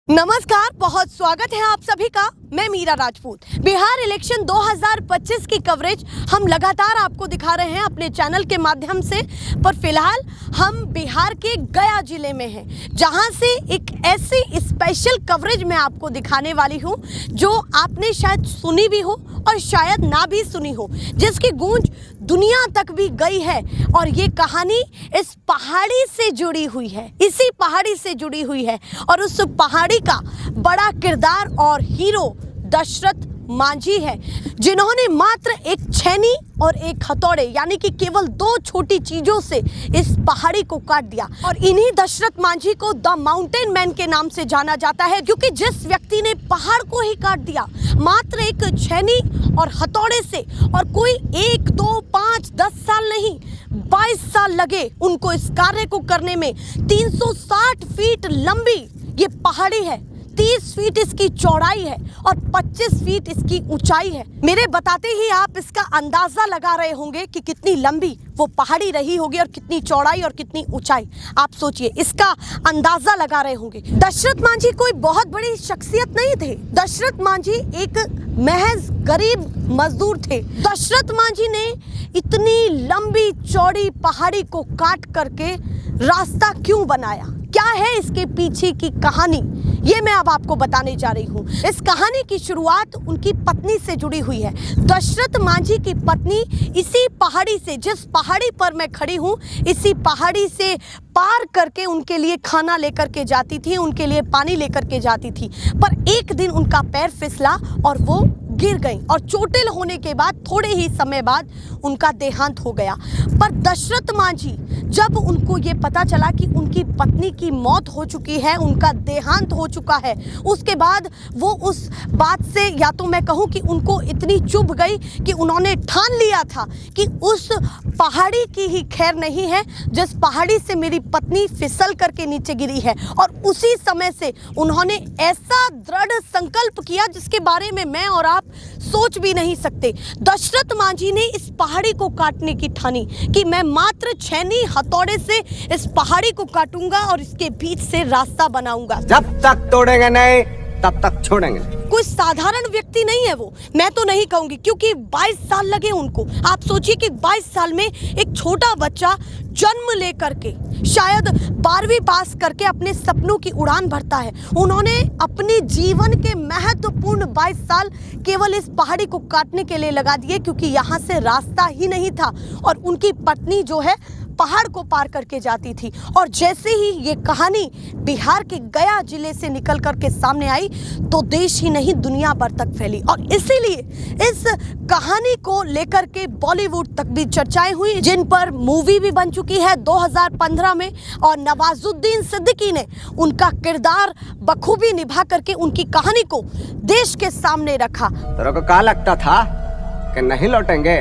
नमस्कार, बहुत स्वागत है आप सभी का। मैं मीरा राजपूत। बिहार इलेक्शन 2025 की कवरेज हम लगातार आपको दिखा रहे हैं अपने चैनल के माध्यम से, पर फिलहाल हम बिहार के गया जिले में हैं, जहां से एक ऐसी स्पेशल कवरेज मैं आपको दिखाने वाली हूं जो आपने शायद सुनी भी हो और शायद ना भी सुनी हो, जिसकी गूंज दुनिया तक भी गई है। और ये कहानी इस पहाड़ी से जुड़ी हुई है, इसी पहाड़ी से जुड़ी हुई है। और उस पहाड़ी का बड़ा किरदार और हीरो दशरथ मांझी है, जिन्होंने मात्र एक छेनी और एक हथौड़े यानी कि केवल दो छोटी चीजों से इस पहाड़ी को काट दिया। और इन्हीं दशरथ मांझी को द माउंटेन मैन के नाम से जाना जाता है, क्योंकि जिस व्यक्ति ने पहाड़ को ही काट दिया मात्र एक छेनी और हथौड़े से, और कोई 1, 2, 5, 10 साल नहीं 22 साल लगे उनको इस कार्य को करने में। 360 फीट लंबी ये पहाड़ी है, 30 फीट इसकी चौड़ाई है और 25 फीट इसकी ऊंचाई है। मेरे बताते ही आप इसका अंदाजा लगा रहे होंगे कि कितनी लंबी वो पहाड़ी रही होगी और कितनी चौड़ाई और कितनी ऊंचाई। आप सोचिए, इसका अंदाजा लगा रहे होंगे। दशरथ मांझी कोई बहुत बड़ी शख्सियत नहीं थे। दशरथ मांझी एक महज गरीब मजदूर थे। दशरथ मांझी ने इतनी लंबी चौड़ी पहाड़ी को काट करके रास्ता क्यों बनाया, क्या है इसके पीछे की कहानी, ये मैं अब आपको बताने जा रही हूँ। इस कहानी की शुरुआत उनकी पत्नी से जुड़ी हुई है। दशरथ मांझी की पत्नी इसी पहाड़ी से, जिस पहाड़ी पर मैं खड़ी हूँ, इसी पहाड़ी से पार करके उनके लिए खाना लेकर के जाती थी, उनके लिए पानी लेकर के जाती थी। पर एक दिन उनका पैर फिसला और वो गिर गई, और चोटिल होने के बाद थोड़े ही समय बाद उनका देहांत हो गया। पर दशरथ मांझी, जब उनको ये पता चला कि उनकी पत्नी की मौत हो चुकी है, उनका देहांत हो चुका है, उसके बाद वो उस बात से, या तो मैं कहूँ कि उनको इतनी चुभ गई कि उन्होंने ठान लिया था कि उस पहाड़ी की ही खैर नहीं है जिस पहाड़ी से मेरी पत्नी फिसल करके नीचे गिरी है। और उसी समय से उन्होंने ऐसा दृढ़ संकल्प किया जिसके बारे में मैं और आप सोच भी नहीं सकते। दशरथ मांझी ने इस पहाड़ी को काटने की ठानी कि मैं मात्र छेनी हथौड़े से इस पहाड़ी को काटूंगा और इसके बीच से रास्ता बनाऊंगा। जब तक तोड़ेंगे नहीं तब तक छोड़ेंगे नहीं। कोई साधारण व्यक्ति नहीं है वो, मैं तो नहीं कहूंगी, क्योंकि 22 साल लगे उनको। आप सोचिए कि 22 साल में एक छोटा बच्चा जन्म लेकर के, शायद 12वीं पास करके अपने सपनों की उड़ान भरता है। उन्होंने अपने जीवन के महत्वपूर्ण 22 साल केवल इस पहाड़ी को काटने के लिए लगा दिए, क्योंकि यहाँ से रास्ता ही नहीं था। और उनकी पत्नी जो है पहाड़ को पार करके जाती थी। और जैसे ही ये कहानी बिहार के गया जिले से निकल करके सामने आई तो देश ही नहीं दुनिया भर तक फैली। और इसीलिए इस कहानी को लेकर के बॉलीवुड तक भी चर्चाएं हुई, जिन पर मूवी भी बन चुकी है 2015 में। और नवाजुद्दीन सिद्दीकी ने उनका किरदार बखूबी निभा करके उनकी कहानी को देश के सामने रखा। तेरे को क्या लगता था कि नहीं लौटेंगे?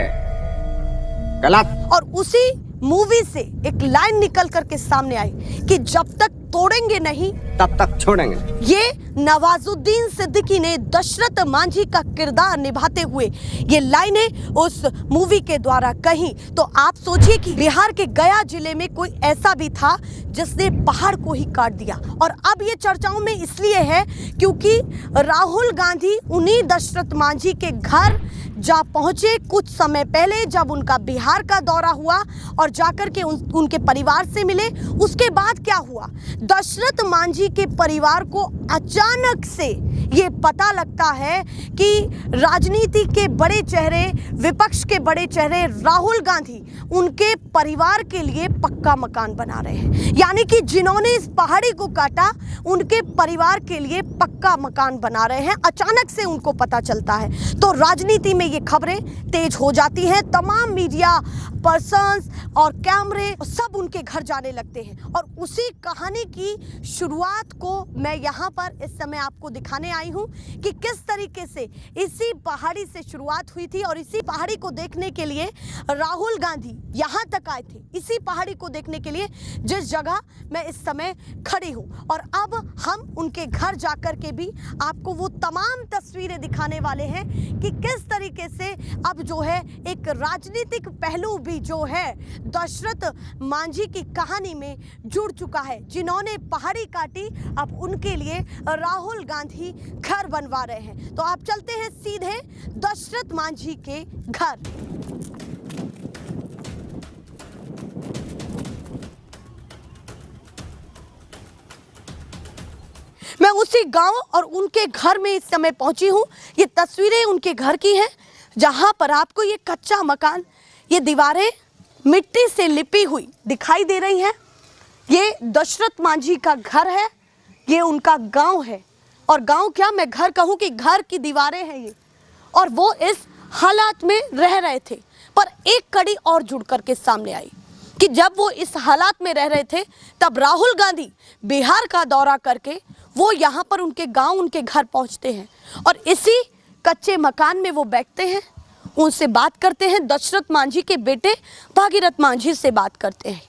गलत। और उसी मूवी से एक लाइन निकल करके सामने आई कि जब तक तोड़ेंगे नहीं तब तक छोड़ेंगे। ये नवाजुद्दीन सिद्दीकी ने दशरथ मांझी का किरदार निभाते हुए ये लाइनें उस मूवी के द्वारा कही। तो आप सोचिए कि बिहार के गया जिले में कोई ऐसा भी था जिसने पहाड़ को ही काट दिया। और अब ये चर्चाओं में इसलिए है क्योंकि राहुल गांधी उन्हीं दशरथ मांझी के घर जा पहुंचे कुछ समय पहले, जब उनका बिहार का दौरा हुआ, और जाकर के उनके परिवार से मिले। उसके बाद क्या हुआ, दशरथ मांझी के परिवार को अचानक से ये पता लगता है कि राजनीति के बड़े चेहरे, विपक्ष के बड़े चेहरे राहुल गांधी उनके परिवार के लिए पक्का मकान बना रहे हैं। यानी कि जिन्होंने इस पहाड़ी को काटा उनके परिवार के लिए पक्का मकान बना रहे हैं। अचानक से उनको पता चलता है तो राजनीति में ये खबरें तेज हो जाती हैं। तमाम मीडिया पर्सन्स और कैमरे सब उनके घर जाने लगते हैं। और उसी कहानी की शुरुआत को मैं यहाँ पर इस समय आपको दिखाने आई हूँ कि किस तरीके से इसी पहाड़ी से शुरुआत हुई थी और इसी पहाड़ी को देखने के लिए राहुल गांधी यहाँ तक आए थे, इसी पहाड़ी को देखने के लिए जिस जगह मैं इस समय खड़ी हूँ। और अब हम उनके घर जाकर के भी आपको वो तमाम तस्वीरें दिखाने वाले हैं कि किस तरीके से अब जो है एक राजनीतिक पहलू भी जो है दशरथ मांझी की कहानी में जुड़ चुका है। जिन्होंने पहाड़ी काटी, अब उनके लिए राहुल गांधी घर बनवा रहे हैं। तो आप चलते हैं सीधे दशरथ मांझी के घर। मैं उसी गांव और उनके घर में इस समय पहुंची हूं। ये तस्वीरें उनके घर की हैं, जहां पर आपको ये कच्चा मकान, ये दीवारें मिट्टी से लिपी हुई दिखाई दे रही हैं। ये दशरथ मांझी का घर है, ये उनका गांव है। और गांव क्या, मैं घर कहूं कि घर की दीवारें हैं ये। और वो इस हालात में रह रहे थे। पर एक कड़ी और जुड़ करके सामने आई कि जब वो इस हालात में रह रहे थे, तब राहुल गांधी बिहार का दौरा करके वो यहाँ पर उनके गांव, उनके घर पहुँचते हैं और इसी कच्चे मकान में वो बैठते हैं, उनसे बात करते हैं। दशरथ मांझी के बेटे भागीरथ मांझी से बात करते हैं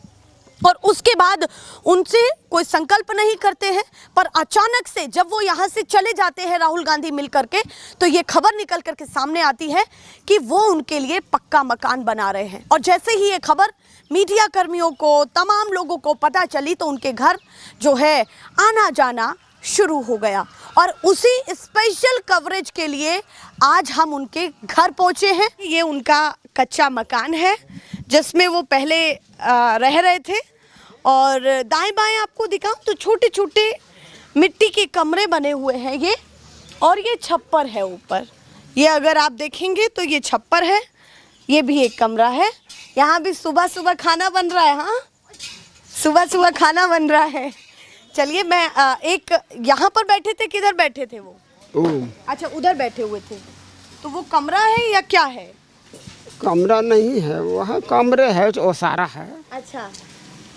और उसके बाद उनसे कोई संकल्प नहीं करते हैं। पर अचानक से जब वो यहाँ से चले जाते हैं राहुल गांधी मिल करके, तो ये खबर निकल करके सामने आती है कि वो उनके लिए पक्का मकान बना रहे हैं। और जैसे ही ये खबर मीडिया कर्मियों को, तमाम लोगों को पता चली, तो उनके घर जो है आना जाना शुरू हो गया। और उसी स्पेशल कवरेज के लिए आज हम उनके घर पहुंचे हैं। ये उनका कच्चा मकान है जिसमें वो पहले रह रहे थे। और दाएं बाएं आपको दिखाऊं तो छोटे छोटे मिट्टी के कमरे बने हुए हैं ये, और ये छप्पर है ऊपर। ये अगर आप देखेंगे तो ये छप्पर है, ये भी एक कमरा है। यहाँ भी सुबह सुबह खाना बन रहा है। हाँ, सुबह सुबह खाना बन रहा है। चलिए, मैं एक यहाँ पर बैठे थे, किधर बैठे थे वो? अच्छा, उधर बैठे हुए थे। तो वो कमरा है या क्या है? कमरा नहीं है, वहाँ कमरे है, ओसारा है। अच्छा,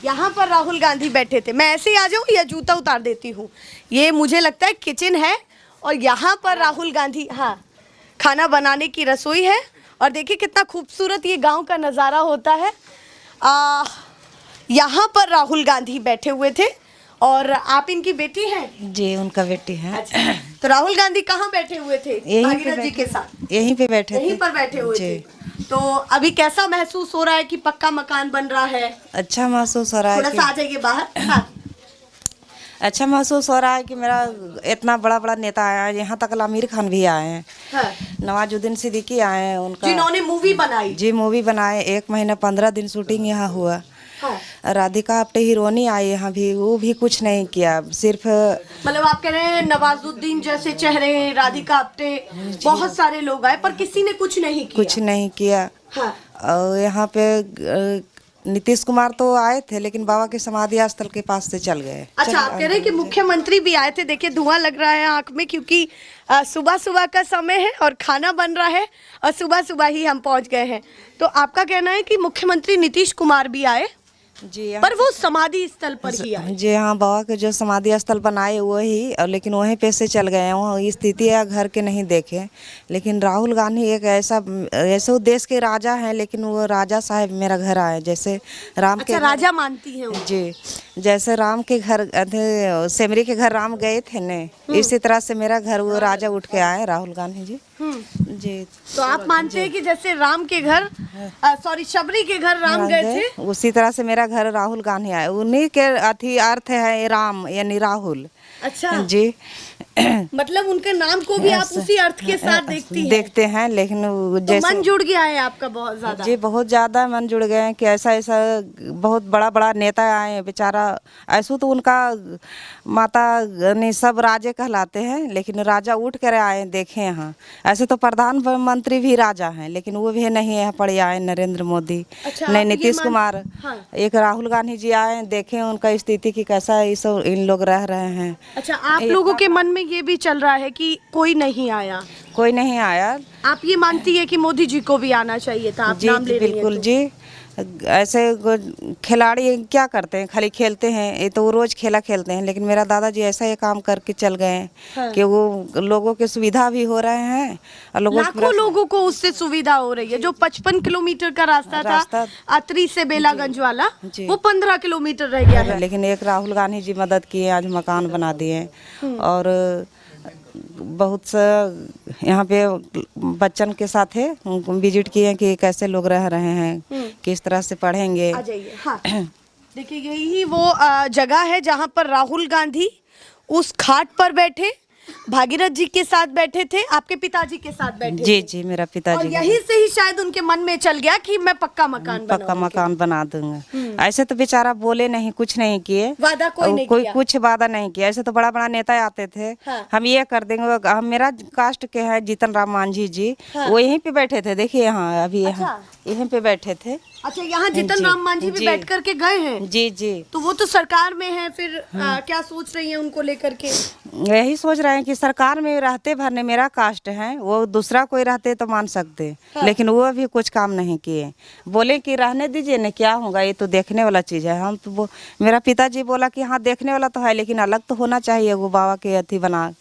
यहाँ पर राहुल गांधी बैठे थे। मैं ऐसे ही आ जाऊँ या जूता उतार देती हूँ? ये मुझे लगता है किचन है और यहाँ पर राहुल गांधी, हाँ, खाना बनाने की रसोई है। और देखिए कितना खूबसूरत ये गांव का नज़ारा होता है। यहाँ पर राहुल गांधी बैठे हुए थे। और आप इनकी बेटी हैं? जी, उनका बेटी है। अच्छा, तो राहुल गांधी कहाँ बैठे हुए थे? भागीरथ जी के साथ यहीं पे बैठे थे। यहीं पर बैठे हुए थे। तो अभी कैसा महसूस हो रहा है कि पक्का मकान बन रहा है? अच्छा महसूस हो रहा है। थोड़ा सा आ जाइए बाहर। हाँ। अच्छा महसूस हो रहा है कि मेरा इतना बड़ा बड़ा नेता आया है। यहाँ तक आमिर खान भी आए हैं। हाँ। नवाजुद्दीन सिद्दीकी आए हैं, उनका जिन्होंने मूवी बनाई। जी, मूवी बनाए। 1 महीना 15 दिन शूटिंग यहाँ हुआ। हाँ। राधिका आप्टे हीरोनी आई यहाँ भी, वो भी कुछ नहीं किया। सिर्फ मतलब आप कह रहे हैं नवाजुद्दीन जैसे चेहरे, राधिका आप्टे, बहुत सारे लोग आए पर किसी ने कुछ नहीं किया। कुछ नहीं किया। हाँ। और यहाँ पे नीतीश कुमार तो आए थे, लेकिन बाबा के समाधि स्थल के पास से चल गए। अच्छा, आप कह रहे हैं कि मुख्यमंत्री भी आए थे। देखिए धुआं लग रहा है आंख में, क्योंकि सुबह सुबह का समय है और खाना बन रहा है और सुबह सुबह ही हम पहुंच गए हैं। तो आपका कहना है कि मुख्यमंत्री नीतीश कुमार भी आए जी, पर वो समाधि स्थल पर ही आए। जी हाँ, बाबा के जो समाधि स्थल बनाए वही, और लेकिन वहीं पे से चल गए हैं। वहाँ स्थिति है घर के नहीं देखे। लेकिन राहुल गांधी एक ऐसे देश के राजा हैं, लेकिन वो राजा साहब मेरा घर आए। जैसे राम अच्छा, के राजा मानती हैं वो। जी, जैसे राम के घर सेमरी के घर राम गए थे ने, इसी तरह से मेरा घर वो राजा उठ के आए, राहुल गांधी जी। जी, तो आप मानते हैं कि जैसे राम के घर, सॉरी, शबरी के घर राम गए थे, उसी तरह से मेरा घर राहुल गांधी आए। उन्हीं के अथी अर्थ है राम यानी राहुल। अच्छा जी, मतलब उनके नाम को भी आप उसी अर्थ के साथ देखते हैं। लेकिन तो मन जुड़ गया है आपका बहुत ज्यादा? जी, बहुत ज्यादा मन जुड़ गए हैं कि ऐसा ऐसा बहुत बड़ा बड़ा नेता आए हैं। बेचारा ऐसा तो उनका माता ने सब राजे कहलाते हैं, लेकिन राजा उठ कर आए देखे यहाँ। ऐसे तो प्रधानमंत्री भी राजा हैं, लेकिन वो भी नहीं यहाँ पड़े आए, नरेंद्र मोदी। अच्छा, नहीं नीतीश कुमार। हाँ। एक राहुल गांधी जी आए, देखे उनका स्थिति की कैसा इन लोग रह रहे हैं। अच्छा, आप लोगों के मन में ये भी चल रहा है कि कोई नहीं आया? कोई नहीं आया। आप ये मानती है कि मोदी जी को भी आना चाहिए था? आप जी, नाम ले रही हैं बिल्कुल तो। जी, ऐसे खिलाड़ी क्या करते हैं, खाली खेलते हैं, ये तो वो रोज खेला खेलते हैं, लेकिन मेरा दादाजी ऐसा ये काम करके चल गए हैं कि वो लोगों की सुविधा भी हो रहे हैं और लाखों लोगों को उससे सुविधा हो रही है। जो 55 किलोमीटर का रास्ता था अतरी से बेलागंज वाला, वो 15 किलोमीटर रह गया है। लेकिन एक राहुल गांधी जी मदद किए, आज मकान बना दिए और बहुत सा यहाँ पे बच्चन के साथ है विजिट किए कि कैसे लोग रह रहे हैं, किस तरह से पढ़ेंगे। आ जाइए। हाँ। देखिए यही वो जगह है जहाँ पर राहुल गांधी उस खाट पर बैठे, भागीरथ जी के साथ बैठे थे, आपके पिताजी के साथ बैठे जी थे। जी, मेरा और पिताजी यहीं से ही शायद उनके मन में चल गया कि मैं पक्का मकान बना दूंगा। ऐसे तो बेचारा बोले नहीं, कुछ नहीं किए, वादा कोई नहीं किया। कुछ वादा नहीं किया। ऐसे तो बड़ा बड़ा नेता आते थे, हाँ। हम ये कर देंगे। हम मेरा कास्ट के हैं जीतन राम मांझी जी, वो यहीं पे बैठे थे, देखिए यहाँ अभी यहीं पे बैठे थे। अच्छा, यहाँ जीतन राम मांझी भी बैठ करके गए हैं। जी जी, तो वो तो सरकार में है, फिर क्या सोच रही हैं उनको लेकर के? यही सोच रहे हैं कि सरकार में रहते भरने मेरा कास्ट है, वो दूसरा कोई रहते तो मान सकते, लेकिन वो भी कुछ काम नहीं किए। बोले कि रहने दीजिए न, क्या होगा, ये तो देखने वाला चीज है। हम तो मेरा पिताजी बोला कि हाँ देखने वाला तो है, लेकिन अलग तो होना चाहिए। वो बाबा के अथी बना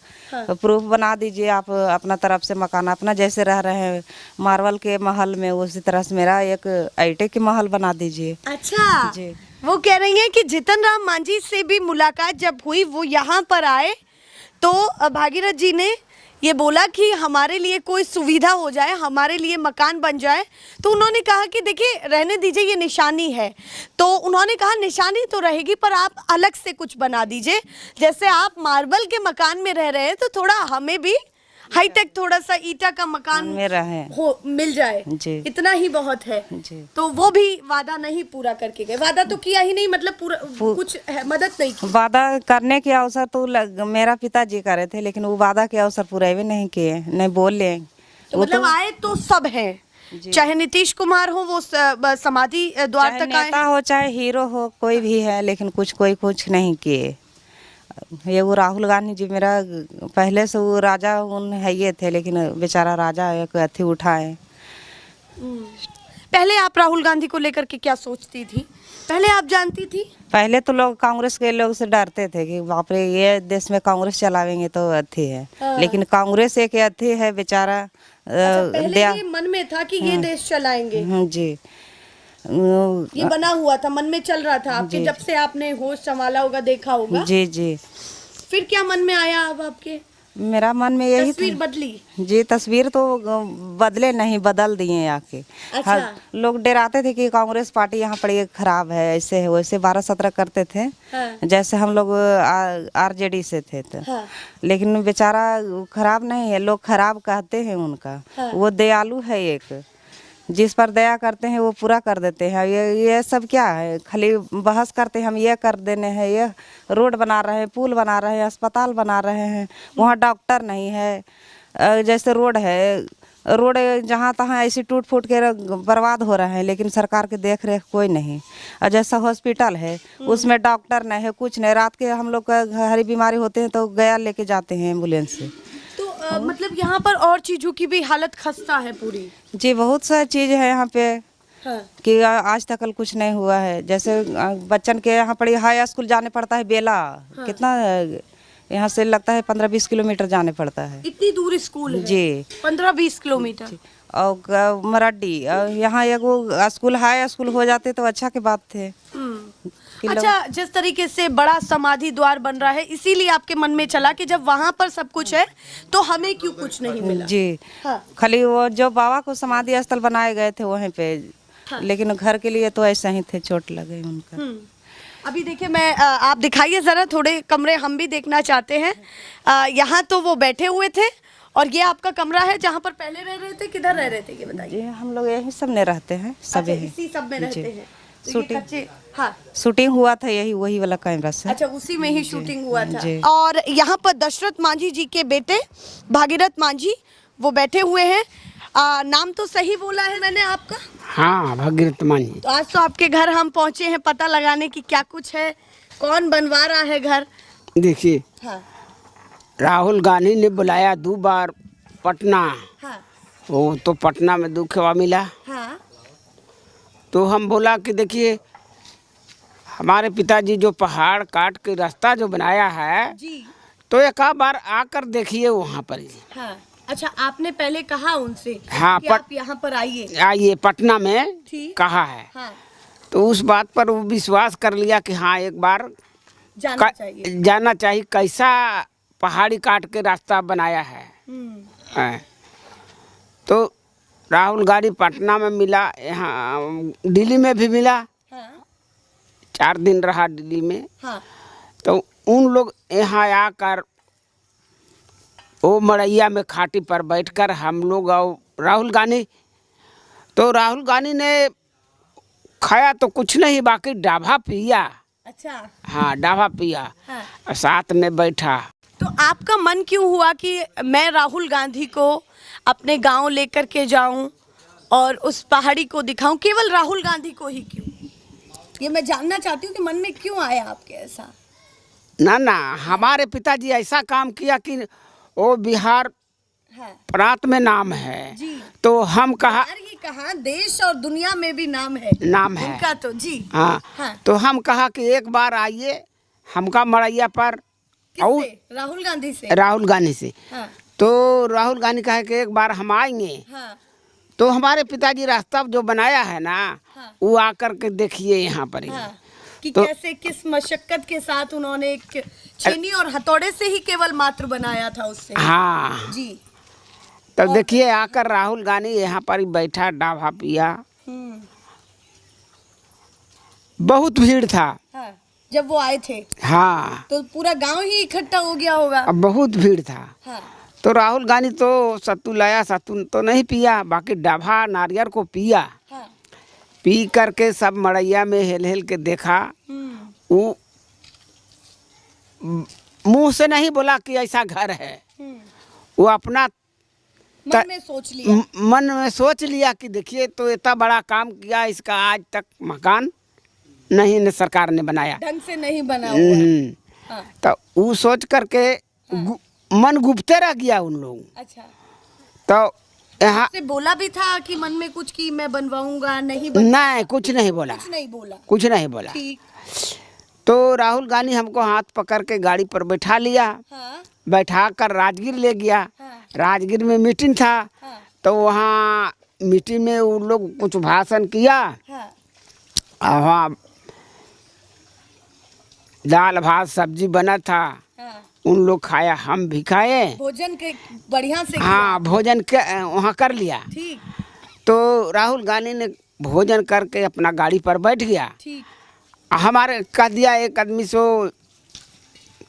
तो प्रूफ बना दीजिए आप अपना तरफ से मकान, अपना जैसे रह रहे हैं मार्बल के महल में, उसी तरह से मेरा एक ईंटे के महल बना दीजिए। अच्छा जी, वो कह रही हैं कि जीतन राम मांझी से भी मुलाकात जब हुई, वो यहाँ पर आए तो भागीरथ जी ने ये बोला कि हमारे लिए कोई सुविधा हो जाए, हमारे लिए मकान बन जाए। तो उन्होंने कहा कि देखिए रहने दीजिए, ये निशानी है। तो उन्होंने कहा निशानी तो रहेगी, पर आप अलग से कुछ बना दीजिए। जैसे आप मार्बल के मकान में रह रहे हैं, तो थोड़ा हमें भी हाईटेक थोड़ा सा ईटा का मकान में रहे मिल जाए जी, इतना ही बहुत है जी। तो वो भी वादा नहीं पूरा करके गए। वादा तो किया ही नहीं, मतलब पूरा कुछ मदद नहीं की। वादा करने के अवसर तो मेरा पिताजी करे थे, लेकिन वो वादा के अवसर पूरे भी नहीं किए, नहीं बोले। तो मतलब आए तो सब हैं, चाहे नीतीश कुमार हो, वो समाधि द्वार तक आए, नेता हो चाहे हीरो हो, कोई भी है, लेकिन कोई कुछ नहीं किए। ये वो राहुल गांधी जी मेरा पहले से वो राजा उन है ये थे, लेकिन बेचारा राजा एक अथी उठाए। पहले आप राहुल गांधी को लेकर के क्या सोचती थी? पहले आप जानती थी? पहले तो लोग कांग्रेस के लोग से डरते थे कि बाप रे ये देश में कांग्रेस चलावेंगे तो अथी है, लेकिन कांग्रेस एक अथी है बेचारा। पहले ये मन में था कि ये देश चलाएंगे। जी, ये बना हुआ था, मन में चल रहा था आपके, जब से आपने होश संभाला होगा, देखा होगा। जी जी। फिर क्या मन में आया अब आपके? मेरा मन में यही तस्वीर बदली जी, तस्वीर तो बदले नहीं, बदल दिए आके। अच्छा। लोग डराते थे कि कांग्रेस पार्टी यहाँ पर ये खराब है, ऐसे है वैसे 12-17 करते थे। जैसे हम लोग आरजेडी से थे तो। लेकिन बेचारा खराब नहीं है, लोग खराब कहते हैं उनका। वो दयालु है, एक जिस पर दया करते हैं वो पूरा कर देते हैं। ये सब क्या है, खाली बहस करते हैं, हम ये कर देने हैं, ये रोड बना रहे हैं, पुल बना रहे हैं, अस्पताल बना रहे हैं, वहाँ डॉक्टर नहीं है। जैसे रोड है, रोड जहाँ तहाँ ऐसी टूट फूट के बर्बाद हो रहे हैं, लेकिन सरकार के देख रेख कोई नहीं। और जैसा हॉस्पिटल है उसमें डॉक्टर नहीं है, कुछ नहीं। रात के हम लोग का हरी बीमारी होते हैं तो गया लेके जाते हैं एम्बुलेंस से। मतलब यहाँ पर और चीजों की भी हालत खस्ता है पूरी। जी, बहुत सा चीज है यहाँ पे कि आज तक कुछ नहीं हुआ है। जैसे बच्चन के यहाँ पर हाई स्कूल जाने पड़ता है बेला, कितना यहाँ से लगता है 15-20 किलोमीटर जाने पड़ता है। इतनी दूर स्कूल है? जी, 15-20 किलोमीटर। और मराठी यहाँ एक स्कूल हाई स्कूल हो जाते तो अच्छा के बात थे। अच्छा, जिस तरीके से बड़ा समाधि द्वार बन रहा है, इसीलिए आपके मन में चला कि जब वहाँ पर सब कुछ है तो हमें क्यों कुछ नहीं मिला? जी, खाली वो जो बाबा को समाधि स्थल बनाए गए थे वहीं पे, लेकिन घर के लिए तो ऐसा ही थे, चोट लगे उनका। अभी देखिए, मैं आप दिखाइए जरा, थोड़े कमरे हम भी देखना चाहते हैं। यहाँ तो वो बैठे हुए थे और ये आपका कमरा है जहाँ पर पहले रह रहे थे। किधर रह रहे थे ये बताइए? हम लोग यही सब में रहते हैं, सब इसी सब में रहते हैं। शूटिंग हुआ था यही वही वाला कैमरा से। अच्छा, उसी में ही शूटिंग हुआ था। और यहाँ पर दशरथ मांझी जी के बेटे भागीरथ मांझी वो बैठे हुए हैं। नाम तो सही बोला है मैंने आपका? हाँ, भागीरथ मांझी। तो आज तो आपके घर हम पहुँचे हैं पता लगाने की क्या कुछ है, कौन बनवा रहा है घर। देखिए, राहुल गांधी ने बुलाया 2 बार पटना। वो तो पटना में दुखवा मिला। तो हम बोला कि देखिए हमारे पिताजी जो पहाड़ काट के रास्ता जो बनाया है जी। तो एक बार आकर देखिए वहाँ पर ही। हाँ। अच्छा, आपने पहले कहा उनसे हाँ, कि आप यहाँ पर आइए। आइए पटना में ठीक। कहा है। हाँ, तो उस बात पर वो विश्वास कर लिया कि हाँ एक बार जाना चाहिए। जाना चाहिए कैसा पहाड़ी काट के रास्ता बनाया है। हैं। तो राहुल गांधी पटना में मिला, यहाँ दिल्ली में भी मिला। हाँ। 4 दिन रहा दिल्ली में। हाँ। तो उन लोग यहाँ आकर वो मड़ैया में खाटी पर बैठकर हम लोग और राहुल गांधी, तो राहुल गांधी ने खाया तो कुछ नहीं, बाकी डाभा पिया। अच्छा। हाँ डाभा पिया। हाँ। और साथ में बैठा। तो आपका मन क्यों हुआ कि मैं राहुल गांधी को अपने गांव लेकर के जाऊं और उस पहाड़ी को दिखाऊं? केवल राहुल गांधी को ही क्यों? ये मैं जानना चाहती हूँ कि मन में क्यों आया आपके ऐसा? ना हमारे पिताजी ऐसा काम किया कि वो बिहार हाँ। प्रांत में नाम है। जी। तो हम कहा यार ये कहाँ, देश और दुनिया में भी नाम है उनका तो। जी। हाँ, हाँ। तो हम कहा कि एक बार आइए हमका मड़ैया पर। और किससे? राहुल गांधी से? राहुल गांधी से। हाँ। तो राहुल गांधी कहा कि एक बार हम आएंगे। हाँ। तो हमारे पिताजी रास्ता जो बनाया है ना, हाँ। वो आकर के देखिए यहाँ पर ही। हाँ। कि तो कैसे किस मशक्कत के साथ उन्होंने एक छेनी और हथौड़े से ही केवल मात्र बनाया था उससे। हाँ। जी। तब देखिए आकर राहुल गांधी यहाँ पर ही बैठा, डाभा पिया। बहुत भीड़ था। हाँ। जब वो आए थे हाँ, तो पूरा गांव ही इकट्ठा हो गया होगा। अब बहुत भीड़ था। हाँ। तो राहुल गांधी तो सत्तू लाया, सत्तू तो नहीं पिया, बाकी डाभा नारियल को पिया। हाँ। पी करके सब मड़ैया में हेल हेल के देखा। वो मुंह से नहीं बोला कि ऐसा घर है, वो अपना मन में सोच लिया। मन में सोच लिया कि देखिए तो इतना बड़ा काम किया, इसका आज तक मकान नहीं न सरकार ने बनाया, ढंग से नहीं बना हुआ। हाँ। तो वो सोच करके मन गुप्ते रह गया उन लोग। अच्छा। तो यहाँ से बोला भी था कि मन में कुछ कि मैं बनवाऊंगा, नहीं नहीं कुछ नहीं बोला, कुछ नहीं बोला। कुछ नहीं बोला। ठीक। तो राहुल गांधी हमको हाथ पकड़ के गाड़ी पर बैठा लिया। हाँ। बैठा कर राजगीर ले गया। हाँ। राजगीर में मीटिंग था। हाँ। तो वहाँ मीटिंग में उन लोग कुछ भाषण किया। हाँ। वहाँ दाल भात सब्जी बना था। हाँ। उन लोग खाया, हम भी खाए। भोजन के बढ़िया से हाँ भोजन के वहाँ कर लिया। ठीक। तो राहुल गांधी ने भोजन करके अपना गाड़ी पर बैठ गया। ठीक। हमारे कह दिया एक आदमी सो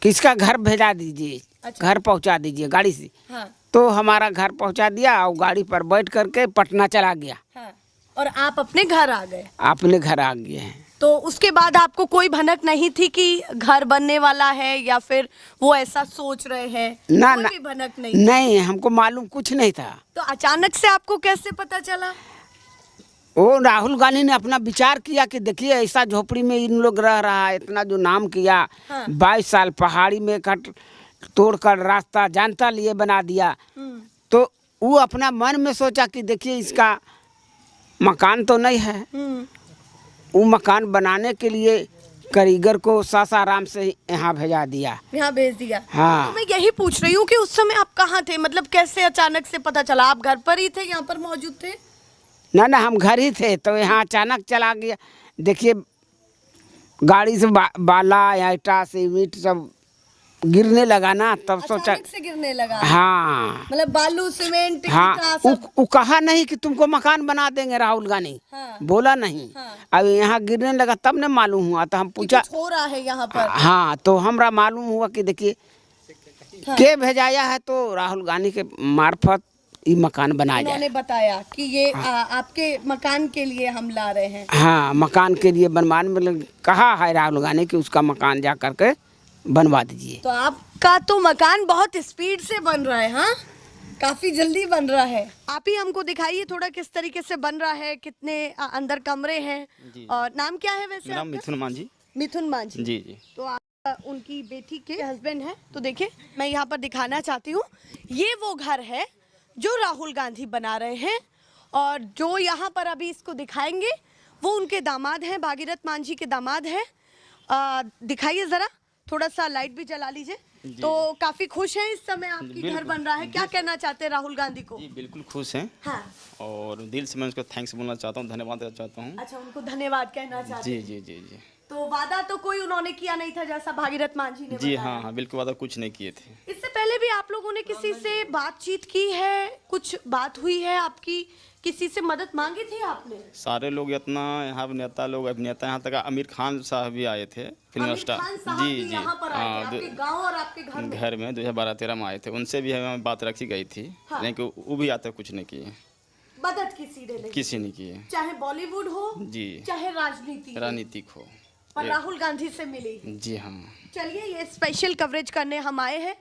किसका घर भेजा दीजिए। अच्छा। घर पहुंचा दीजिए गाड़ी से। हाँ। तो हमारा घर पहुंचा दिया और गाड़ी पर बैठ करके पटना चला गया। हाँ। और आप अपने घर आ गए? अपने घर आ गए हैं। तो उसके बाद आपको कोई भनक नहीं थी कि घर बनने वाला है या फिर वो ऐसा सोच रहे हैं? ना कोई ना भी भनक नहीं? नहीं, हमको मालूम कुछ नहीं था। तो अचानक से आपको कैसे पता चला? वो राहुल गांधी ने अपना विचार किया कि देखिए ऐसा झोपड़ी में इन लोग रह रहा है, इतना जो नाम किया। हाँ। 22 साल पहाड़ी में कट तोड़कर रास्ता जानता लिए बना दिया। तो वो अपना मन में सोचा कि देखिए इसका मकान तो नहीं है। वो मकान बनाने के लिए कारीगर को सासाराम से यहाँ भेजा दिया। यहाँ भेज दिया। हाँ। तो मैं यही पूछ रही हूँ कि उस समय आप कहाँ थे? मतलब कैसे अचानक से पता चला? आप घर पर ही थे, यहाँ पर मौजूद थे? ना हम घर ही थे। तो यहाँ अचानक चला गया। देखिए गाड़ी से बाला या ईटा सीमेंट सब गिरने लगा ना, तब सोचा। अचानक से गिरने लगा? हाँ। मतलब बालू सीमेंट हाँ, ईंटा सब? वो कहा नहीं कि तुमको मकान बना देंगे राहुल गांधी। हाँ। बोला नहीं। हाँ। अब यहाँ गिरने लगा तब ने मालूम हुआ। तो हम पूछा, कुछ हो रहा है यहाँ पर? हाँ। तो हमरा मालूम हुआ कि देखिए हाँ। के भेजाया है। तो राहुल गांधी के मार्फत ये मकान बनाया जाए। उन्होंने बताया कि ये आपके मकान के लिए हम ला रहे हैं। हाँ, मकान के लिए बनवाने में कहा है राहुल गांधी कि उसका मकान जा करके बनवा दीजिए। तो आपका तो मकान बहुत स्पीड से बन रहा है। हाँ, काफी जल्दी बन रहा है। आप ही हमको दिखाइए थोड़ा किस तरीके से बन रहा है, कितने अंदर कमरे हैं और नाम क्या है वैसे? नाम मिथुन मांझी। मिथुन मांझी जी जी। तो आप उनकी बेटी के हस्बैंड हैं। तो देखिए मैं यहाँ पर दिखाना चाहती हूँ, ये वो घर है जो राहुल गांधी बना रहे हैं और जो यहाँ पर अभी इसको दिखाएंगे वो उनके दामाद हैं, भागीरथ मान जी के दामाद हैं। दिखाइए जरा, थोड़ा सा लाइट भी जला लीजिए। तो काफी खुश हैं इस समय, आपकी घर बन रहा है, क्या कहना चाहते हैं राहुल गांधी को? जी बिल्कुल खुश हैं। हाँ। और दिल से मैं उसको थैंक्स बोलना चाहता हूँ, धन्यवाद देना चाहता हूँ। अच्छा, उनको धन्यवाद कहना चाहते जी हैं। जी जी जी तो वादा तो कोई उन्होंने किया नहीं था जैसा भागीरथ मान जी ने जी बताया। हाँ हाँ बिल्कुल, वादा कुछ नहीं किए थे। इससे पहले भी आप लोगों ने किसी से बातचीत की है, कुछ बात हुई है आपकी, किसी से मदद मांगी थी आपने? सारे लोग इतना यहाँ पे नेता लोग, अभिनेता, यहाँ तक आमिर खान साहब भी आए थे, फिल्म आमिर स्टार। खान साहब भी यहाँ पर आए थे, आपके गांव और आपके घर में? घर में 2012-13 में आए थे, उनसे भी हमें बात रखी गई थी। हाँ। लेकिन वो भी आज तक कुछ नहीं किए, मदद किसी ने नहीं, किसी ने किए। चाहे बॉलीवुड हो जी चाहे राजनीति हो, राजनीतिक हो, पर राहुल गांधी से मिली। जी हाँ। चलिए, ये स्पेशल कवरेज करने हम आए हैं।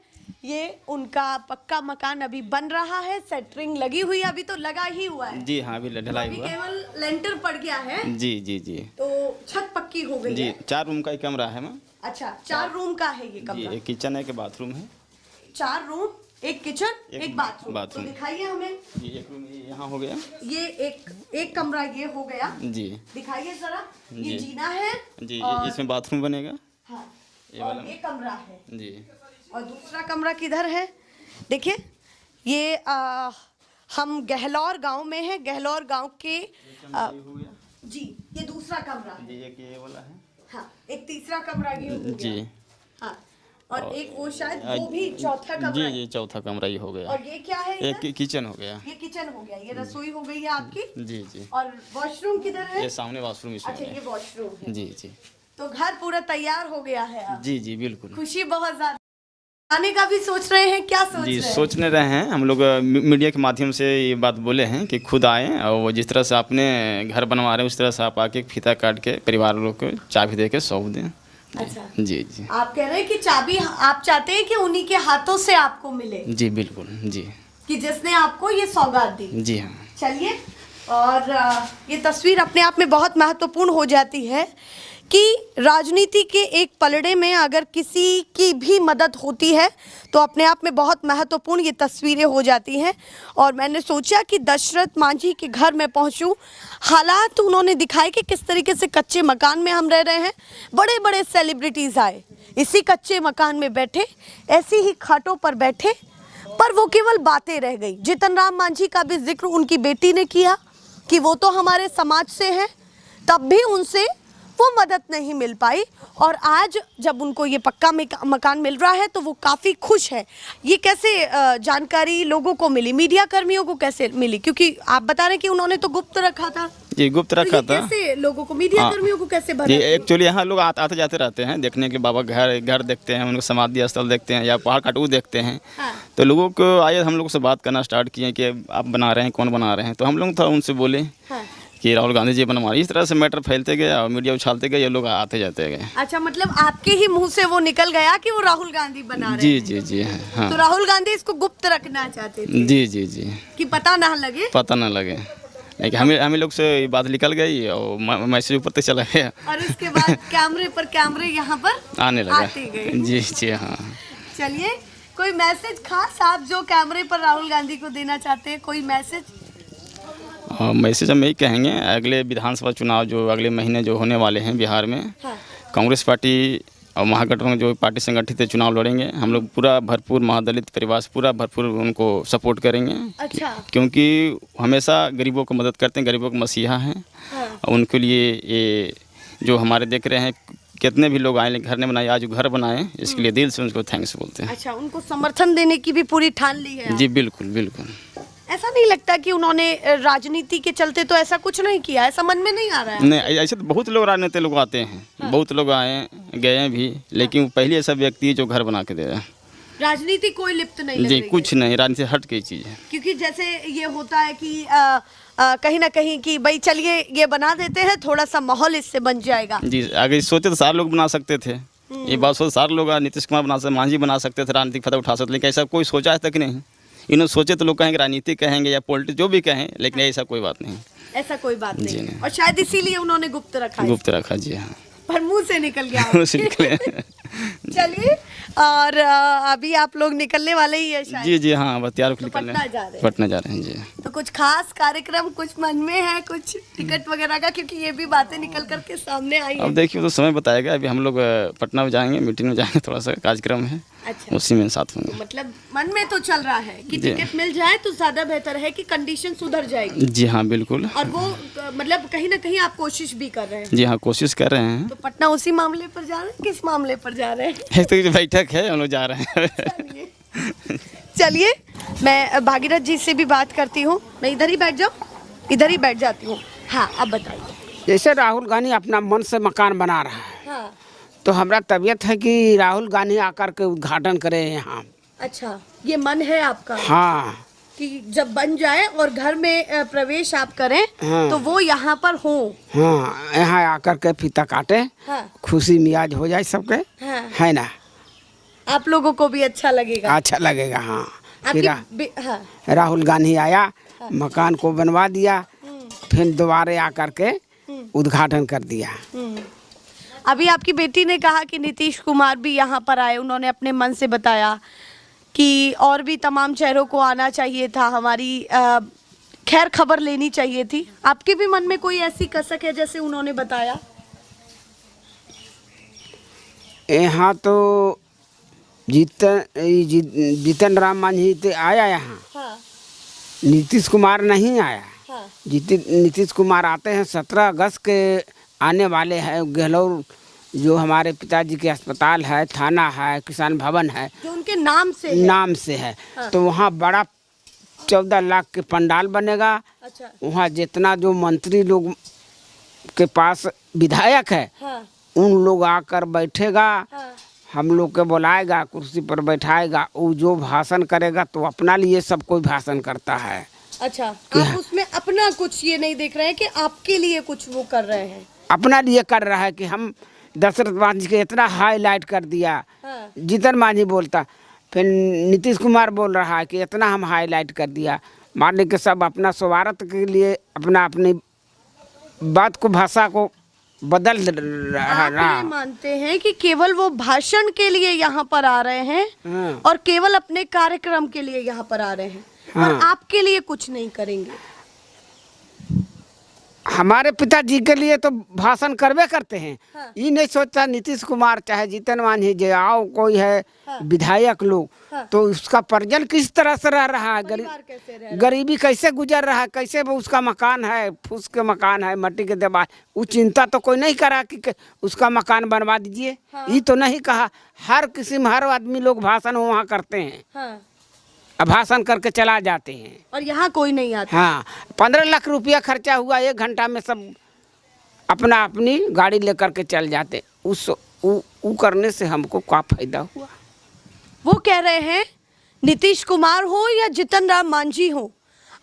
ये उनका पक्का मकान अभी बन रहा है, सेंटरिंग लगी हुई है, अभी तो लगा ही हुआ है। जी हाँ, अभी ढलाई अभी हुआ। केवल लेंटर पड़ गया है। जी जी जी तो छत पक्की हो गई जी। है। 4 रूम का ही कमरा है मैम। अच्छा, 4 रूम का है ये जी, कमरा? एक किचन है, एक बाथरूम है। 4 रूम, एक किचन, एक बाथरूम। बाथरूम। तो दिखाइए हमें, जी, एक रूम यहाँ हो गया। ये एक कमरा ये हो गया। जी दिखाइए जरा, ये जी। जीना है जी, और इसमें बाथरूम बनेगा। हाँ, ये और वाला। ये कमरा है। जी और दूसरा कमरा किधर है? देखिए, ये हम गहलौर गांव में हैं। गहलौर गांव के हो गया। जी, ये दूसरा कमरा है। जी, एक ये वाला है। हाँ, एक तीसरा कमरा ये हो गया। जी हाँ, और एक वो शायद वो भी चौथा कमरा जी है। जी, चौथा कमरा ये हो गया। और ये क्या है? एक किचन हो गया। ये किचन हो गया, ये रसोई हो गई है आपकी। जी जी, और वॉशरूम किधर है? ये सामने वॉशरूम इसमें अच्छा, ये है। वॉशरूम है। जी जी तो घर पूरा तैयार हो गया है अब। जी जी बिल्कुल। खुशी बहुत ज्यादा। आने का भी सोच रहे हैं, क्या सोच जी रहे हैं? सोचने रहे हैं हम लोग, मीडिया के माध्यम से ये बात बोले हैं कि खुद आए और वो जिस तरह से आपने घर बनवा रहे हैं उस तरह से आप आके फीता काट के परिवार लोग को चाबी दे के सौंप दें। अच्छा, जी जी आप कह रहे हैं कि चाबी आप चाहते हैं कि उन्हीं के हाथों से आपको मिले, जी बिल्कुल। जी कि जिसने आपको ये सौगात दी। जी हाँ। चलिए, और ये तस्वीर अपने आप में बहुत महत्वपूर्ण हो जाती है कि राजनीति के एक पलड़े में अगर किसी की भी मदद होती है तो अपने आप में बहुत महत्वपूर्ण ये तस्वीरें हो जाती हैं। और मैंने सोचा कि दशरथ मांझी के घर में पहुंचूं, हालात उन्होंने दिखाए कि किस तरीके से कच्चे मकान में हम रह रहे हैं। बड़े बड़े सेलिब्रिटीज़ आए, इसी कच्चे मकान में बैठे, ऐसी ही खाटों पर बैठे, पर वो केवल बातें रह गई। जीतन राम मांझी का भी जिक्र उनकी बेटी ने किया कि वो तो हमारे समाज से हैं, तब भी उनसे वो मदद नहीं मिल पाई। और आज जब उनको ये पक्का मकान मिल रहा है तो वो काफ़ी खुश है। ये कैसे जानकारी लोगों को मिली, मीडिया कर्मियों को कैसे मिली? क्योंकि आप बता रहे हैं कि उन्होंने तो गुप्त रखा था। जी गुप्त तो रखा ये था। कैसे लोगों को, मीडिया कर्मियों को कैसे जी भरा? एक्चुअली यहाँ लोग आते जाते रहते हैं देखने के, बाबा घर देखते हैं, उनको समाधि स्थल देखते हैं या पहाड़ काटू देखते हैं। हाँ। तो लोगों को आए, हम लोग से बात करना स्टार्ट किए कि आप बना रहे हैं, कौन बना रहे हैं। तो हम लोग थोड़ा उनसे बोले हाँ। कि राहुल गांधी जी बनवा रहे। इस तरह से मैटर फैलते गए और मीडिया उछालते गए, ये लोग आते जाते गए। अच्छा, मतलब आपके ही मुंह से वो निकल गया कि वो राहुल गांधी बना रहे जी हैं। जी जी तो हाँ। राहुल गांधी इसको गुप्त रखना चाहते थे जी जी जी, कि पता ना लगे, पता ना लगे। लेकिन हमें लोग से ये बात निकल गई और मैसेज ऊपर तक चला गया, और उसके बाद कैमरे पर कैमरे यहाँ पर आने लगा। आते गए। जी जी हाँ। चलिए, कोई मैसेज खास आप जो कैमरे पर राहुल गांधी को देना चाहते हैं, कोई मैसेज? मैसेज हम यही कहेंगे, अगले विधानसभा चुनाव जो अगले महीने जो होने वाले हैं बिहार में, हाँ। कांग्रेस पार्टी और महागठबंधन जो पार्टी संगठित चुनाव लड़ेंगे, हम लोग पूरा भरपूर महादलित परिवार से पूरा भरपूर उनको सपोर्ट करेंगे। अच्छा। क्योंकि हमेशा गरीबों को मदद करते हैं, गरीबों के मसीहा हैं। हाँ। उनके लिए ये जो हमारे देख रहे हैं कितने भी लोग आए, घर ने बनाए, आज घर बनाए, इसके लिए दिल से उनको थैंक्स बोलते हैं। अच्छा, उनको समर्थन देने की भी पूरी ठान ली है? जी बिल्कुल बिल्कुल। ऐसा नहीं लगता कि उन्होंने राजनीति के चलते तो ऐसा कुछ नहीं किया, ऐसा मन में नहीं आ रहा है? नहीं, ऐसे तो बहुत लोग राजनीति लोग आते हैं। हाँ। बहुत लोग आए गए भी, लेकिन पहले ऐसा व्यक्ति है जो घर बना के दे रहा है। राजनीति कोई लिप्त नहीं लग जी रही है। कुछ नहीं, राजनीति हट गई चीज़ है। क्योंकि जैसे ये होता है कि कहीं ना कहीं कि भाई चलिए ये बना देते हैं, थोड़ा सा माहौल इससे बन जाएगा। जी अगर सोचे तो सारे लोग बना सकते थे, ये बात सोच सारे लोग, नीतीश कुमार बना सकते, मांझी बना सकते थे, राजनीतिक फायदा उठा सकते, लेकिन ऐसा कोई सोचा है तक नहीं। इन्होंने सोचे तो लोग कहेंगे राजनीति कहेंगे या पॉलिटिक्स जो भी कहें, लेकिन ऐसा कोई बात नहीं। ऐसा कोई बात जी नहीं, नहीं। और शायद इसीलिए उन्होंने गुप्त रखा है। गुप्त रखा। जी हाँ। पर मुंह से निकल गया। उसे निकले। चलिए, और अभी आप लोग निकलने वाले ही है शायद। जी जी हाँ, बस तैयार होकर तो निकल पटना जा रहे हैं। पटना जा रहे हैं जी। तो कुछ खास कार्यक्रम कुछ मन में है, कुछ टिकट वगैरह का, क्योंकि ये भी बातें निकल करके सामने आई है। अब देखिए तो समय बताएगा। अभी हम लोग पटना में जाएंगे, मीटिंग में जाएंगे, थोड़ा सा कार्यक्रम है, अच्छा, उसी में साथ होंगे। मतलब मन में तो चल रहा है कि जी। टिकट मिल जाए तो ज्यादा बेहतर है कि कंडीशन सुधर जाएगी। जी हाँ बिल्कुल। और वो मतलब कहीं ना कहीं आप कोशिश भी कर रहे हैं। जी हाँ, कोशिश कर रहे हैं। तो पटना उसी मामले पर जा रहे हैं, किस मामले पर जा रहे हैं? एक तो बैठक है, हम लोग जा रहे हैं। चलिए, मैं भागीरथ जी से भी बात करती हूँ। मैं इधर ही बैठ जाऊँ? इधर ही बैठ जाती हूँ। हाँ, अब बताइए। जैसे राहुल गांधी अपना मन से मकान बना रहा है, हाँ, तो हमारा तबीयत है कि राहुल गांधी आकर के उद्घाटन करें यहाँ। अच्छा, ये मन है आपका हाँ कि जब बन जाए और घर में प्रवेश आप करें हाँ। तो वो यहाँ पर हो। हाँ, यहाँ आकर के फीता काटे, हाँ, खुशी मियाज हो जाए सबके, हाँ। है ना, आप लोगों को भी अच्छा लगेगा। अच्छा लगेगा। हाँ, फिर हाँ, राहुल गांधी आया, मकान को बनवा दिया, फिर दोबारा आकर के उद्घाटन कर दिया। अभी आपकी बेटी ने कहा कि नीतीश कुमार भी यहाँ पर आए, उन्होंने अपने मन से बताया कि और भी तमाम चेहरों को आना चाहिए था, हमारी खैर खबर लेनी चाहिए थी। आपके भी मन में कोई ऐसी कसक है जैसे उन्होंने बताया? यहाँ तो जीतन राम मांझी तो आया यहाँ, हाँ, नीतीश कुमार नहीं आया। हाँ, नीतीश कुमार आते हैं 17 अगस्त के आने वाले हैं। गहलोत जो हमारे पिताजी के अस्पताल है, थाना है, किसान भवन है, जो उनके नाम से है। नाम से है। तो वहाँ बड़ा 14 लाख के पंडाल बनेगा। अच्छा, वहाँ जितना जो मंत्री लोग के पास विधायक है, हाँ, उन लोग आकर बैठेगा, हाँ, हम लोग के बुलाएगा, कुर्सी पर बैठाएगा, वो जो भाषण करेगा तो अपना लिए सब कोई भाषण करता है। अच्छा, आप उसमें अपना कुछ ये नहीं देख रहे हैं कि आपके लिए कुछ वो कर रहे हैं? अपना लिए कर रहा है कि हम दशरथ मांझी के इतना हाईलाइट कर दिया। हाँ, जीतन मांझी बोलता, फिर नीतीश कुमार बोल रहा है कि इतना हम हाईलाइट कर दिया। मान के सब अपना स्वार्थ के लिए अपना अपनी बात को, भाषा को बदल रहा। आप ये मानते हैं कि केवल वो भाषण के लिए यहाँ पर आ रहे हैं हाँ। और केवल अपने कार्यक्रम के लिए यहाँ पर आ रहे हैं, और हाँ। आपके लिए कुछ नहीं करेंगे? हमारे पिताजी के लिए तो भाषण करवे करते हैं। हाँ। ये नहीं सोचता नीतीश कुमार चाहे जीतन मांझी जो आओ कोई है, हाँ। विधायक लोग, हाँ। तो उसका परिजन किस तरह से रह रहा है, परिवार कैसे रह रहा है? गरीबी कैसे गुजर रहा है, कैसे वो उसका मकान है, फूस के मकान है, मट्टी के दीवार, वो चिंता तो कोई नहीं करा कि उसका मकान बनवा दीजिए। हाँ। ये तो नहीं कहा। हर किस्म, हर आदमी लोग भाषण वहाँ करते हैं, हाँ, अब भाषण करके चला जाते हैं। और यहाँ कोई नहीं आता। हाँ, 15 लाख रुपया खर्चा हुआ, 1 घंटा में सब अपना अपनी गाड़ी लेकर के चल जाते। वो करने से हमको क्या फायदा हुआ? वो कह रहे हैं नीतीश कुमार हो या जीतन राम मांझी हो,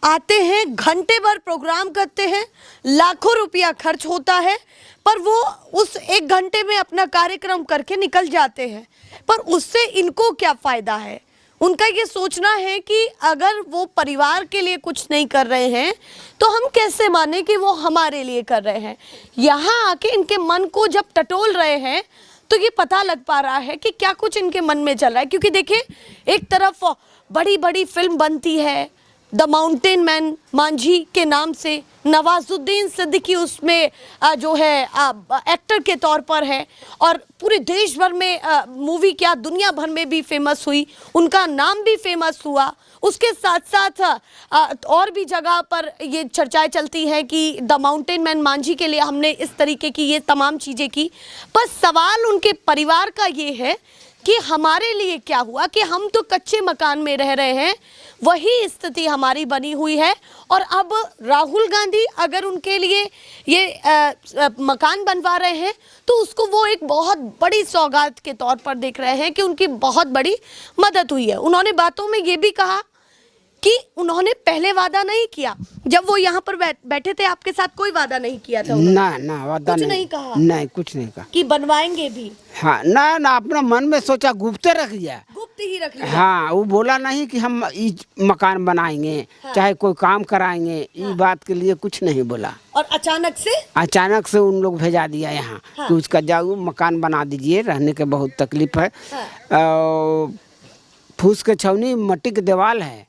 आते हैं, घंटे भर प्रोग्राम करते हैं, लाखों रुपया खर्च होता है, पर वो उस 1 घंटे में अपना कार्यक्रम करके निकल जाते हैं। पर उससे इनको क्या फायदा है? उनका ये सोचना है कि अगर वो परिवार के लिए कुछ नहीं कर रहे हैं तो हम कैसे माने कि वो हमारे लिए कर रहे हैं। यहाँ आके इनके मन को जब टटोल रहे हैं तो ये पता लग पा रहा है कि क्या कुछ इनके मन में चल रहा है। क्योंकि देखिए, एक तरफ बड़ी बड़ी फिल्म बनती है द माउंटेन मैन मांझी के नाम से, नवाजुद्दीन सिद्दीकी उसमें जो है एक्टर के तौर पर है, और पूरे देश भर में मूवी क्या दुनिया भर में भी फेमस हुई, उनका नाम भी फेमस हुआ। उसके साथ साथ और भी जगह पर ये चर्चाएं चलती हैं कि द माउंटेन मैन मांझी के लिए हमने इस तरीके की ये तमाम चीज़ें की। पर सवाल उनके परिवार का ये है कि हमारे लिए क्या हुआ, कि हम तो कच्चे मकान में रह रहे हैं, वही स्थिति हमारी बनी हुई है। और अब राहुल गांधी अगर उनके लिए ये मकान बनवा रहे हैं तो उसको वो एक बहुत बड़ी सौगात के तौर पर देख रहे हैं कि उनकी बहुत बड़ी मदद हुई है। उन्होंने बातों में ये भी कहा कि उन्होंने पहले वादा नहीं किया जब वो यहाँ पर बैठे थे, आपके साथ कोई वादा नहीं किया था उन्होंने? ना वादा कुछ नहीं कहा? नहीं, कुछ नहीं कहा कि बनवाएंगे भी? हाँ, ना अपना मन में सोचा, गुप्त रख दिया। गुप्त ही रख लिया? हाँ, वो बोला नहीं कि हम मकान बनाएंगे, चाहे कोई काम कराएंगे, ये बात के लिए कुछ नहीं बोला। और अचानक से उन लोग भेजा दिया यहाँ कि उसका जाओ मकान बना दीजिए, रहने के बहुत तकलीफ है। फूस के छौनी, मट्टी के दीवार है।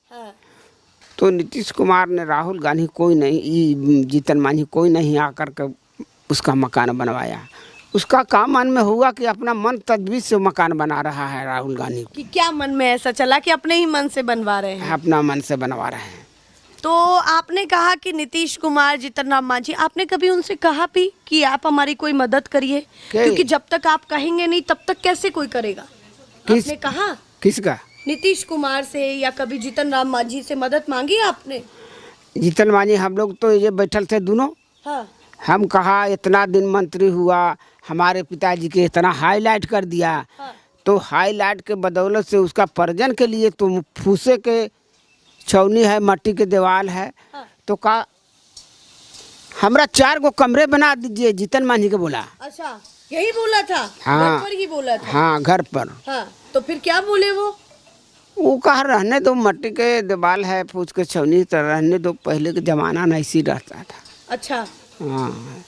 तो नीतीश कुमार ने, राहुल गांधी, कोई नहीं, जीतन मांझी, कोई नहीं आकर के उसका मकान बनवाया। उसका काम मन में हुआ कि अपना मन तजवीज से मकान बना रहा है राहुल गांधी। कि क्या मन में ऐसा चला कि अपने ही मन से बनवा रहे हैं? अपना मन से बनवा रहे हैं। तो आपने कहा कि नीतीश कुमार, जीतन राम मांझी, आपने कभी उनसे कहा भी कि आप हमारी कोई मदद करिए? क्योंकि जब तक आप कहेंगे नहीं तब तक कैसे कोई करेगा? आपने कहा? किसका? नीतीश कुमार से या कभी जीतन राम मांझी से मदद मांगी आपने? जीतन मांझी, हम लोग तो ये बैठल थे दोनों। हाँ। हम कहा इतना दिन मंत्री हुआ, हमारे पिताजी के इतना हाईलाइट कर दिया। हाँ। तो हाईलाइट के बदौलत से उसका पर्जन के लिए तो फूसे के छौनी है, मट्टी के दीवार है। हाँ। तो कहा हमरा 4 गो कमरे बना दीजिए, जीतन मांझी के बोला। अच्छा, यही बोला था? हाँ, घर पर ही बोला था? हाँ, घर पर। हाँ, तो फिर क्या बोले वो कहा रहने दो, मट्टी के दीवार है, फूस के छौनी, तो रहने दो, पहले के जमाना नहीं सी रहता था। अच्छा। हाँ,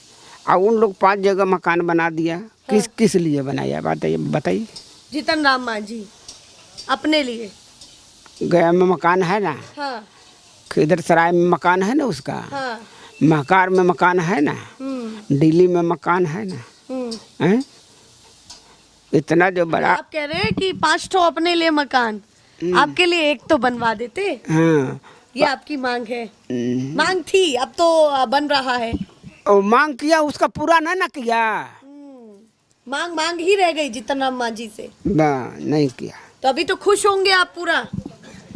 और उन लोग 5 जगह मकान बना दिया। हाँ। किस लिए बनाया बताइए? जीतन राम मांझी अपने लिए। गया में मकान है ना। हाँ। खिदर सराय में मकान है ना उसका। हाँ। महकार में मकान है ना। दिल्ली में मकान है ना। हैं? इतना जो बड़ा। आप कह रहे हैं कि 5 ठो अपने लिए मकान, आपके लिए 1 तो बनवा देते। हाँ। ये आपकी मांग है? मांग थी, अब तो बन रहा है। और मांग किया, उसका पूरा ना किया। मांग ही रह गई जीतन राम मांझी से। नहीं किया। तो अभी तो खुश होंगे आप पूरा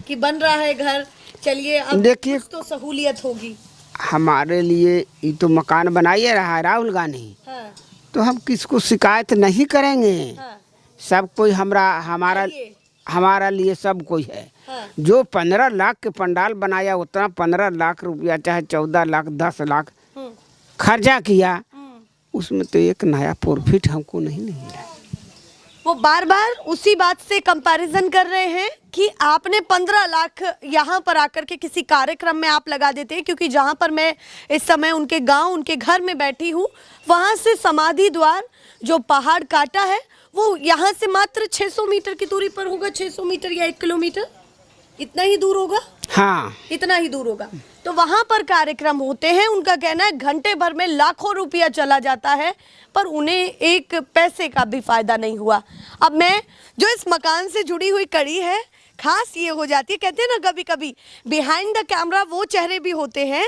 कि बन रहा है घर। चलिए, अब देखिए तो सहूलियत होगी हमारे लिए। ये तो मकान बनाइए रहा है राहुल गांधी। हाँ। तो हम किसको शिकायत नहीं करेंगे। हाँ। सब कोई हमारा लिए सब कोई है। हाँ। जो 15 लाख के पंडाल बनाया, उतना 15 लाख रुपया, चाहे 14 लाख, 10 लाख खर्चा किया, उसमें तो एक नया प्रॉफिट हमको नहीं मिला। वो बार बार उसी बात से कंपैरिजन कर रहे हैं कि आपने 15 लाख यहाँ पर आकर के किसी कार्यक्रम में आप लगा देते हैं, क्योंकि जहाँ पर मैं इस समय उनके गांव, उनके घर में बैठी हूँ, वहाँ से समाधि द्वार जो पहाड़ काटा है वो यहाँ से मात्र 600 मीटर की दूरी पर होगा। 600 मीटर या 1 किलोमीटर, इतना ही दूर होगा। हाँ, इतना ही दूर होगा। तो वहाँ पर कार्यक्रम होते हैं। उनका कहना है घंटे भर में लाखों रुपया चला जाता है, पर उन्हें 1 पैसे का भी फायदा नहीं हुआ। अब मैं जो इस मकान से जुड़ी हुई कड़ी है, खास ये हो जाती है, कहते हैं ना कभी कभी बिहाइंड द कैमरा वो चेहरे भी होते हैं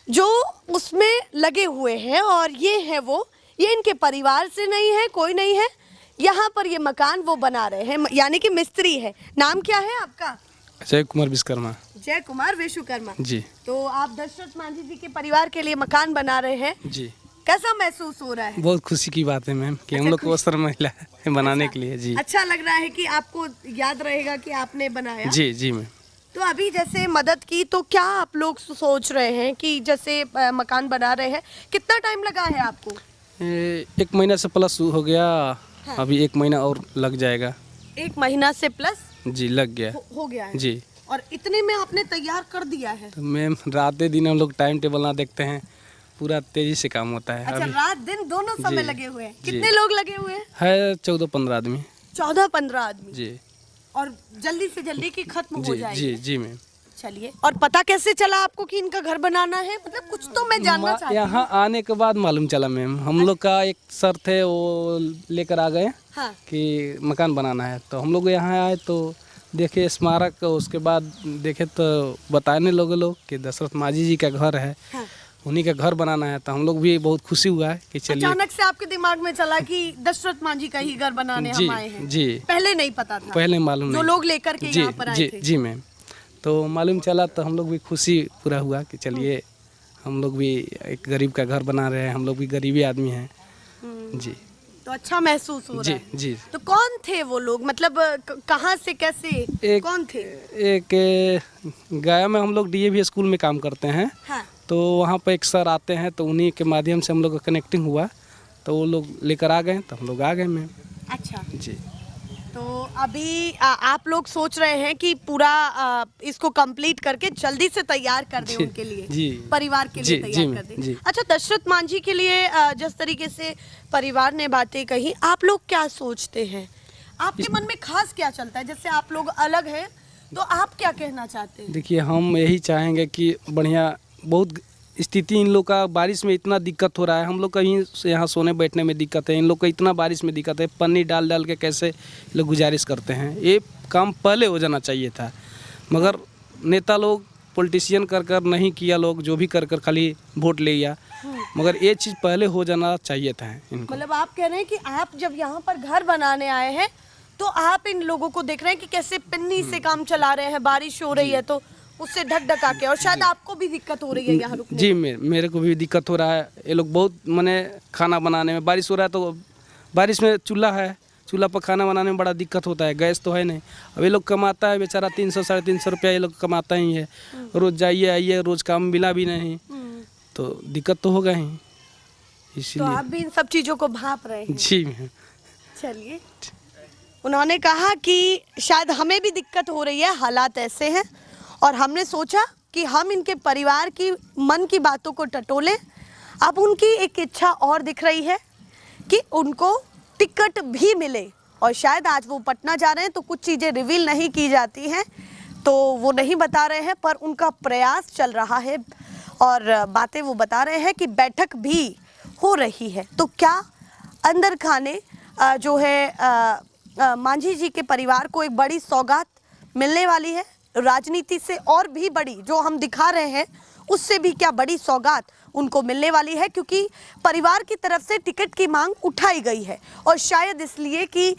जो उसमें लगे हुए हैं, और ये है वो, ये इनके परिवार से नहीं है, कोई नहीं है। यहाँ पर ये मकान वो बना रहे हैं, यानी कि मिस्त्री है। नाम क्या है आपका? जय कुमार विश्वकर्मा। जय कुमार विश्वकर्मा जी। तो आप दशरथ मांझी जी के परिवार के लिए मकान बना रहे हैं जी। कैसा महसूस हो रहा है? बहुत खुशी की बात है मैम कि हम लोग को अवसर मिला है बनाने के लिए जी। अच्छा लग रहा है कि आपको याद रहेगा कि आपने बनाया? जी जी मैम। तो अभी जैसे मदद की, तो क्या आप लोग सोच रहे हैं कि जैसे मकान बना रहे हैं, कितना टाइम लगा है आपको? 1 महीना से प्लस हो गया। हाँ। अभी 1 महीना और लग जाएगा। 1 महीना से प्लस जी लग गया। हो गया है जी। और इतने में आपने तैयार कर दिया है? तो मैम रात दिन हम लोग टाइम टेबल ना देखते हैं, पूरा तेजी से काम होता है। अच्छा, रात दिन दोनों समय लगे हुए हैं? कितने लोग लगे हुए हैं? है 14-15 आदमी। 14-15 आदमी जी। और जल्दी से जल्दी की खत्म हो जाएगी? जी जी मैम। चलिए, और पता कैसे चला आपको कि इनका घर बनाना है? मतलब कुछ तो मैं जानना चाहती हूँ। यहाँ आने के बाद मालूम चला मैम। हम लोग का एक सर थे, वो लेकर आ गए। हाँ। कि मकान बनाना है, तो हम लोग यहाँ आए तो देखे स्मारक, उसके बाद देखे तो बताने लोग कि दशरथ मांझी जी का घर है। हाँ। उन्हीं का घर बनाना है। तो हम लोग भी बहुत खुशी हुआ है कि चलिए। अचानक से आपके दिमाग में चला कि दशरथ मांझी का ही घर बनाने हम आए हैं? जी। पहले नहीं पता था? पहले मालूम नहीं। जो लोग लेकर के यहाँ पर आए थे? जी मैम। तो मालूम चला तो हम लोग भी खुशी पूरा हुआ कि चलिए हम लोग भी एक गरीब का घर बना रहे हैं। हम लोग भी गरीबी आदमी हैं जी। तो अच्छा महसूस हो रहा जी है। जी। तो कौन थे वो लोग, मतलब कहाँ से कैसे कौन थे? एक गया में हम लोग DAV स्कूल में काम करते हैं, हाँ। तो वहाँ पर एक सर आते हैं, तो उन्हीं के माध्यम से हम लोग का कनेक्टिंग हुआ, तो वो लोग लेकर आ गए, तो हम लोग आ गए मैम। अच्छा, जी। तो अभी आप लोग सोच रहे हैं कि पूरा इसको कंप्लीट करके जल्दी से तैयार कर दें जी, उनके लिए, जी। परिवार के लिए जी, तैयार जी, कर दें। जी। अच्छा, दशरथ मांझी के लिए जिस तरीके से परिवार ने बातें कही, आप लोग क्या सोचते हैं? आपके मन में खास क्या चलता है? जैसे आप लोग अलग हैं, तो आप क्या कहना चाहते हैं? देखिए, हम यही चाहेंगे कि बढ़िया, बहुत स्थिति इन लोग का, बारिश में इतना दिक्कत हो रहा है, हम लोग कहीं यहाँ सोने बैठने में दिक्कत है, इन लोग का इतना बारिश में दिक्कत है, पन्नी डाल डाल के कैसे लोग गुजारिश करते हैं। ये काम पहले हो जाना चाहिए था, मगर नेता लोग पॉलिटिशियन कर कर नहीं किया, लोग जो भी कर कर खाली वोट ले गया, मगर ये चीज़ पहले हो जाना चाहिए था इनको। मतलब आप कह रहे हैं कि आप जब यहाँ पर घर बनाने आए हैं, तो आप इन लोगों को देख रहे हैं कि कैसे पन्नी से काम चला रहे हैं, बारिश हो रही है तो उससे ढक ढका के, और शायद आपको भी दिक्कत हो रही है यहाँ रुकने जी। में। मेरे को भी दिक्कत हो रहा है। ये लोग बहुत माने खाना बनाने में, बारिश हो रहा है तो बारिश में चूल्हा है, चूल्हा पर खाना बनाने में बड़ा दिक्कत होता है, गैस तो है नहीं। अब ये लोग कमाता है बेचारा 300 साढ़े 300 रुपया ये लोग कमाता ही है, रोज़ जाइए आइए, रोज़ काम मिला भी नहीं, तो दिक्कत तो होगा ही, तो इसीलिए। आप भी इन सब चीज़ों को भांप रहे हैं। जी मैम। चलिए, उन्होंने कहा कि शायद हमें भी दिक्कत हो रही है, हालात ऐसे हैं, और हमने सोचा कि हम इनके परिवार की मन की बातों को टटोलें। अब उनकी एक इच्छा और दिख रही है कि उनको टिकट भी मिले, और शायद आज वो पटना जा रहे हैं, तो कुछ चीज़ें रिवील नहीं की जाती हैं, तो वो नहीं बता रहे हैं, पर उनका प्रयास चल रहा है और बातें वो बता रहे हैं कि बैठक भी हो रही है। तो क्या अंदर खाने जो है मांझी जी के परिवार को एक बड़ी सौगात मिलने वाली है, राजनीति से और भी बड़ी, जो हम दिखा रहे हैं उससे भी क्या बड़ी सौगात उनको मिलने वाली है, क्योंकि परिवार की तरफ से टिकट की मांग उठाई गई है, और शायद इसलिए कि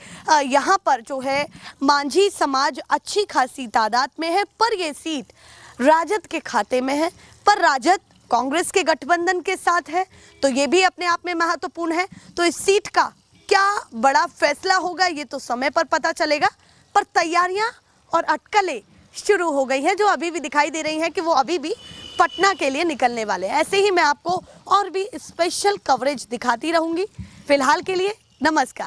यहाँ पर जो है मांझी समाज अच्छी खासी तादाद में है, पर ये सीट राजद के खाते में है, पर राजद कांग्रेस के गठबंधन के साथ है, तो ये भी अपने आप में महत्वपूर्ण है। तो इस सीट का क्या बड़ा फैसला होगा, ये तो समय पर पता चलेगा, पर तैयारियां और अटकलें शुरू हो गई हैं, जो अभी भी दिखाई दे रही हैं कि वो अभी भी पटना के लिए निकलने वाले हैं। ऐसे ही मैं आपको और भी स्पेशल कवरेज दिखाती रहूंगी। फिलहाल के लिए नमस्कार।